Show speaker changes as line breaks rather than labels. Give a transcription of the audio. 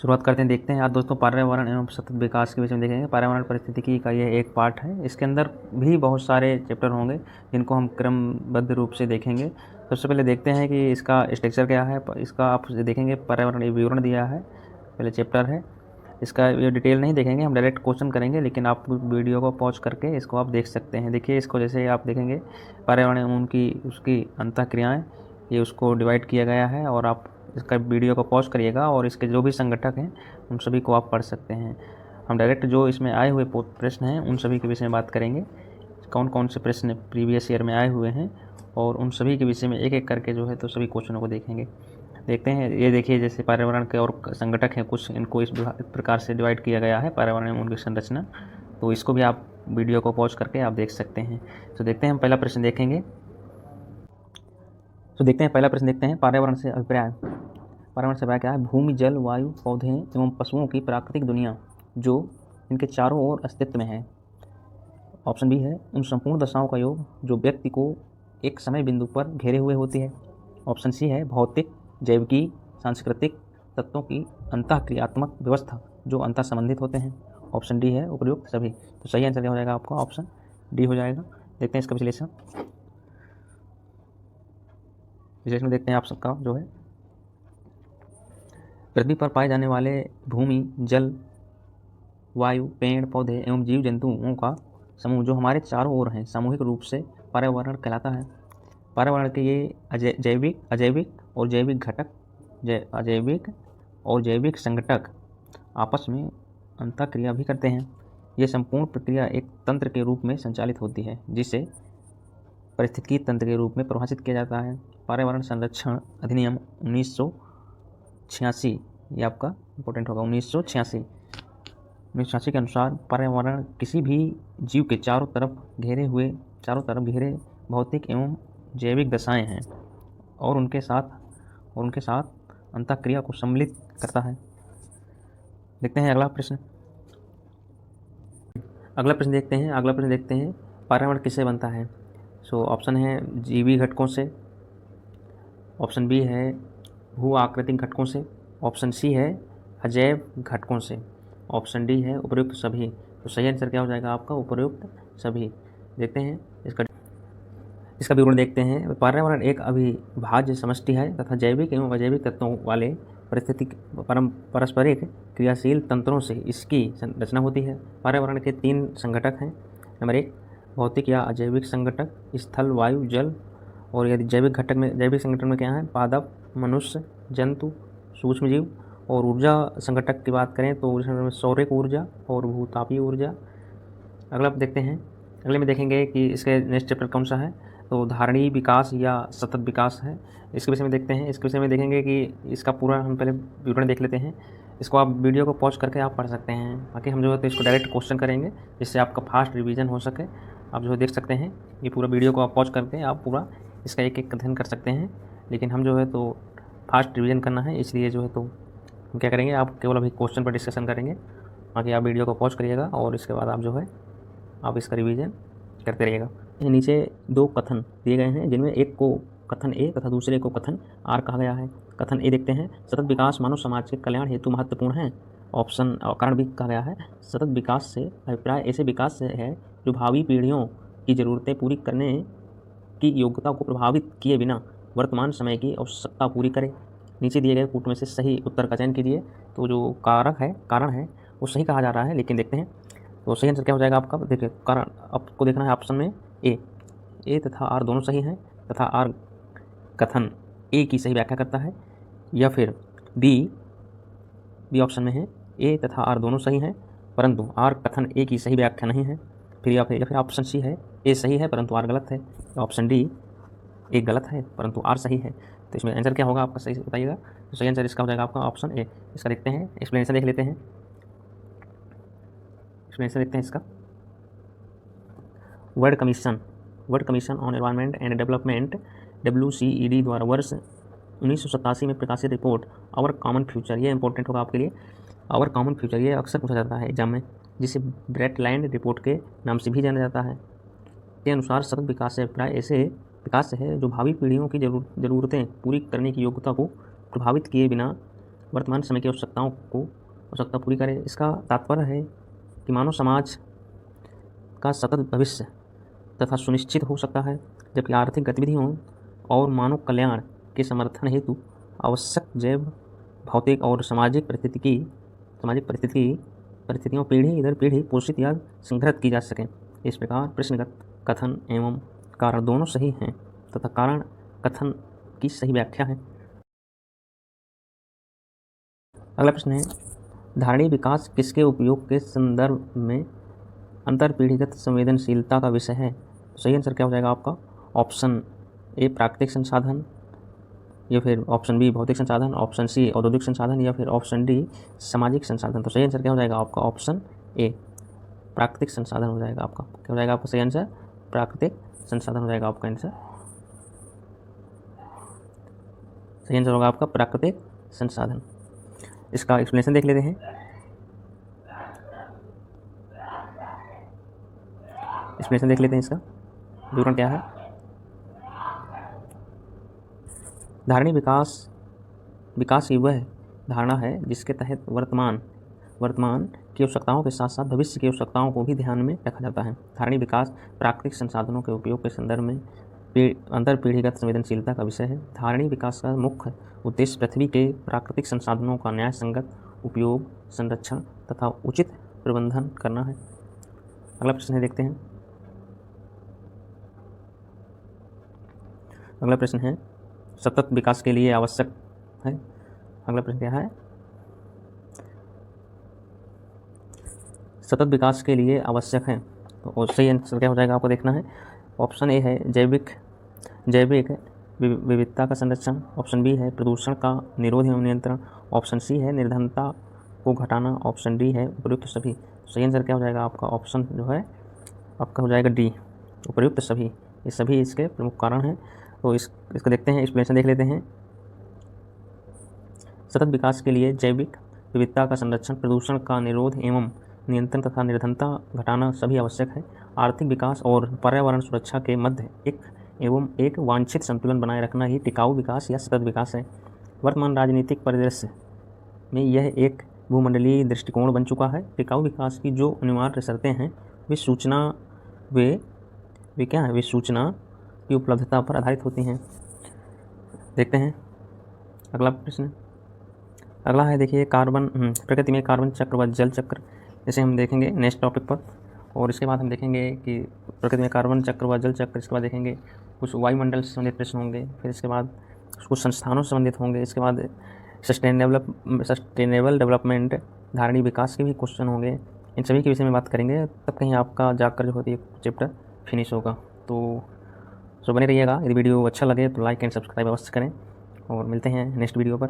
शुरुआत करते हैं, देखते हैं। आज दोस्तों पर्यावरण एवं सतत विकास के विषय में देखेंगे। पर्यावरण पारिस्थितिकी का यह एक पार्ट है। इसके अंदर भी बहुत सारे चैप्टर होंगे जिनको हम क्रमबद्ध रूप से देखेंगे। सबसे पहले देखते हैं कि इसका स्ट्रक्चर क्या है। इसका आप देखेंगे पर्यावरण विवरण दिया है, पहले चैप्टर है। इसका ये डिटेल नहीं देखेंगे, हम डायरेक्ट क्वेश्चन करेंगे, लेकिन आप वीडियो को पॉज करके इसको आप देख सकते हैं। देखिए इसको, जैसे आप देखेंगे पर्यावरण एवं उनकी उसकी अंतःक्रियाएँ, ये उसको डिवाइड किया गया है। और आप इसका वीडियो को पॉज करिएगा और इसके जो भी संगठक हैं उन सभी को आप पढ़ सकते हैं। हम डायरेक्ट जो इसमें आए हुए प्रश्न हैं उन सभी के विषय में बात करेंगे। कौन कौन से प्रश्न प्रीवियस ईयर में आए हुए हैं और उन सभी के विषय में एक एक करके जो है तो सभी क्वेश्चनों को देखेंगे। देखते हैं, ये देखिए जैसे पर्यावरण के और संगठक हैं कुछ, इनको इस प्रकार से डिवाइड किया गया है, पर्यावरण में उनकी संरचना। तो इसको भी आप वीडियो को पॉज करके आप देख सकते हैं। तो देखते हैं, हम पहला प्रश्न देखेंगे। तो देखते हैं, पहला प्रश्न देखते हैं, पर्यावरण से अभिप्राय। पर्यावरण से अभिप्राय क्या है? भूमि, जल, वायु, पौधे एवं पशुओं की प्राकृतिक दुनिया जो इनके चारों ओर अस्तित्व में है। ऑप्शन बी है उन संपूर्ण दशाओं का योग जो व्यक्ति को एक समय बिंदु पर घेरे हुए होती है। ऑप्शन सी है भौतिक, जैविकी, सांस्कृतिक तत्वों की अंतःक्रियात्मक व्यवस्था जो अंतः संबंधित होते हैं। ऑप्शन डी है उपयुक्त सभी। तो सही आंसर क्या हो जाएगा आपका? ऑप्शन डी हो जाएगा। देखते हैं इसका विश्लेषण। विश्लेषण देखते हैं आप सबका जो है, पृथ्वी पर पाए जाने वाले भूमि, जल, वायु, पेड़ पौधे एवं जीव जंतुओं का समूह जो हमारे चारों ओर हैं, सामूहिक रूप से पर्यावरण कहलाता है। पर्यावरण के ये जैविक, अजैविक और जैविक घटक, अजैविक और जैविक संगठक आपस में अंतःक्रिया भी करते हैं। ये संपूर्ण प्रक्रिया एक तंत्र के रूप में संचालित होती है जिसे पारिस्थितिकी तंत्र के रूप में परिभाषित किया जाता है। पर्यावरण संरक्षण अधिनियम 1986, ये आपका इंपॉर्टेंट होगा, 1986 के अनुसार पर्यावरण किसी भी जीव के चारों तरफ घेरे भौतिक एवं जैविक दशाएं हैं और उनके साथ अंतःक्रिया को सम्मिलित करता है। देखते हैं अगला प्रश्न देखते हैं, पर्यावरण किससे बनता है? सो ऑप्शन है जीवी घटकों से, ऑप्शन बी है भू आकृतिक घटकों से, ऑप्शन सी है अजैव घटकों से, ऑप्शन डी है उपयुक्त सभी। तो सही आंसर क्या हो जाएगा आपका? उपयुक्त सभी। देखते हैं इसका विवरण देखते हैं। पर्यावरण एक अविभाज्य समष्टि है तथा जैविक एवं अजैविक तत्वों वाले पारस्परिक क्रियाशील तंत्रों से इसकी रचना होती है। पर्यावरण के 3 संगठक हैं। नंबर 1 भौतिक या अजैविक संगठक, स्थल, वायु, जल। और यदि जैविक संगठन में क्या है? पादप, मनुष्य, जंतु, सूक्ष्मजीव। और ऊर्जा संगठक की बात करें तो सौरिक ऊर्जा और भूतापीय ऊर्जा। अगला देखते हैं, अगले में देखेंगे कि इसके नेक्स्ट चैप्टर कौन सा है। तो धारणीय विकास या सतत विकास है। इसके विषय में देखते हैं। इसके विषय में देखेंगे कि इसका पूरा हम पहले विवरण देख लेते हैं। इसको आप वीडियो को पॉज करके आप पढ़ सकते हैं। बाकी हम जो है तो इसको डायरेक्ट क्वेश्चन करेंगे जिससे आपका फास्ट रिवीजन हो सके। आप जो है देख सकते हैं, ये पूरा वीडियो को आप पॉज करके आप पूरा इसका एक एक अध्ययन कर सकते हैं। लेकिन हम जो है तो फास्ट रिवीजन करना है, इसलिए जो है तो हम क्या करेंगे, आप केवल अभी क्वेश्चन पर डिस्कशन करेंगे। बाकी आप वीडियो को पॉज करिएगा और इसके बाद आप जो है आप इसका रिवीजन करते रहिएगा। नीचे 2 कथन दिए गए हैं जिनमें एक को कथन ए तथा दूसरे को कथन आर कहा गया है। कथन ए देखते हैं, सतत विकास मानव समाज के कल्याण हेतु महत्वपूर्ण है। ऑप्शन कारण भी कहा गया है, सतत विकास से अभिप्राय ऐसे विकास से है जो भावी पीढ़ियों की ज़रूरतें पूरी करने की योग्यता को प्रभावित किए बिना वर्तमान समय की आवश्यकता पूरी करे। नीचे दिए गए कूट में से सही उत्तर का चयन कीजिए। तो जो कारण है वो सही कहा जा रहा है, लेकिन देखते हैं तो सही आंसर क्या हो जाएगा आपका। देखिए कारण आपको देखना है ऑप्शन में ए तथा आर दोनों सही हैं तथा आर कथन ए की सही व्याख्या करता है, या फिर बी ऑप्शन में है ए तथा आर दोनों सही हैं परंतु आर कथन ए की सही व्याख्या नहीं है। फिर या फिर ऑप्शन सी है ए सही है परंतु आर गलत है। ऑप्शन डी ए गलत है परंतु आर सही है। तो इसमें आंसर क्या होगा आपका, सही बताइएगा। तो सही आंसर इसका हो जाएगा आपका ऑप्शन ए। इसका देखते हैं, एक्सप्लेनेशन देख लेते हैं। इसका world commission on environment and development WCED द्वारा वर्ष 1987 में प्रकाशित रिपोर्ट आवर कॉमन फ्यूचर, ये इंपॉर्टेंट होगा आपके लिए। आवर कॉमन फ्यूचर ये अक्सर पूछा जाता है एग्जाम में, जिसे ब्रेटलैंड रिपोर्ट के नाम से भी जाना जाता है। के अनुसार सतत विकास से अभिप्राय ऐसे विकास से है जो भावी पीढ़ियों की ज़रूरतें पूरी करने की योग्यता को प्रभावित किए बिना वर्तमान समय की आवश्यकता पूरी करे। इसका तात्पर्य है कि मानव समाज का सतत भविष्य तथा सुनिश्चित हो सकता है, जबकि आर्थिक गतिविधियों और मानव कल्याण के समर्थन हेतु आवश्यक जैव भौतिक और सामाजिक परिस्थितियों पीढ़ी दर पीढ़ी पोषित या संग्रहित की जा सकें। इस प्रकार प्रश्नगत कथन एवं कारण दोनों सही हैं तथा कारण कथन की सही व्याख्या है। अगला प्रश्न है, धारणीय विकास किसके उपयोग के संदर्भ में अंतरपीढ़ीगत संवेदनशीलता का विषय है? सही आंसर क्या हो जाएगा आपका? ऑप्शन ए प्राकृतिक संसाधन, या फिर ऑप्शन बी भौतिक संसाधन, ऑप्शन सी औद्योगिक संसाधन, या फिर ऑप्शन डी सामाजिक संसाधन। तो सही आंसर क्या हो जाएगा आपका? ऑप्शन ए प्राकृतिक संसाधन हो जाएगा आपका। क्या हो जाएगा आपका सही आंसर? प्राकृतिक संसाधन हो जाएगा आपका आंसर। सही आंसर होगा आपका प्राकृतिक संसाधन। इसका एक्सप्लेनेशन देख लेते हैं। इसका विवरण क्या है। धारणीय विकास की वह धारणा है जिसके तहत वर्तमान की आवश्यकताओं के साथ साथ भविष्य की आवश्यकताओं को भी ध्यान में रखा जाता है। धारणीय विकास प्राकृतिक संसाधनों के उपयोग के संदर्भ में अंतरपीढ़ीगत संवेदनशीलता का विषय है। धारणीय विकास का मुख्य उद्देश्य पृथ्वी के प्राकृतिक संसाधनों का न्याय संगत उपयोग, संरक्षण तथा उचित प्रबंधन करना है। अगला प्रश्न देखते हैं। अगला प्रश्न है, सतत विकास के लिए आवश्यक है। अगला प्रश्न क्या है? सतत विकास के लिए आवश्यक है। तो सही आंसर क्या हो जाएगा आपको देखना है। ऑप्शन ए है जैविक विविधता का संरक्षण, ऑप्शन बी है प्रदूषण का निरोध एवं नियंत्रण, ऑप्शन सी है निर्धनता को घटाना, ऑप्शन डी है उपयुक्त सभी। सही आंसर क्या हो जाएगा आपका? ऑप्शन जो है आपका हो जाएगा डी उपयुक्त सभी। ये सभी इसके प्रमुख कारण हैं। तो इसको देखते हैं, एक्सप्लेनेशन देख लेते हैं। सतत विकास के लिए जैविक विविधता का संरक्षण, प्रदूषण का निरोध एवं नियंत्रण तथा निर्धनता घटाना सभी आवश्यक है। आर्थिक विकास और पर्यावरण सुरक्षा के मध्य एक वांछित संतुलन बनाए रखना ही टिकाऊ विकास या सतत विकास है। वर्तमान राजनीतिक परिदृश्य में यह एक भूमंडलीय दृष्टिकोण बन चुका है। टिकाऊ विकास की जो अनिवार्य शर्तें हैं वे सूचना की उपलब्धता पर आधारित होती हैं। देखते हैं अगला प्रश्न। अगला है देखिए प्रकृति में कार्बन चक्र व जल चक्र, जैसे हम देखेंगे नेक्स्ट टॉपिक पर। और इसके बाद हम देखेंगे कि प्रकृति में कार्बन चक्र व जल चक्र, इसके बाद देखेंगे कुछ वायुमंडल से संबंधित प्रश्न होंगे, फिर इसके बाद कुछ संस्थानों से संबंधित होंगे, इसके बाद सस्टेनेबल डेवलपमेंट धारणीय विकास के भी क्वेश्चन होंगे। इन सभी के विषय में बात करेंगे, तब कहीं आपका जाकर जो होती है चैप्टर फिनिश होगा। तो बने रहिएगा। यदि वीडियो अच्छा लगे तो लाइक एंड सब्सक्राइब अवश्य करें और मिलते हैं नेक्स्ट वीडियो पर।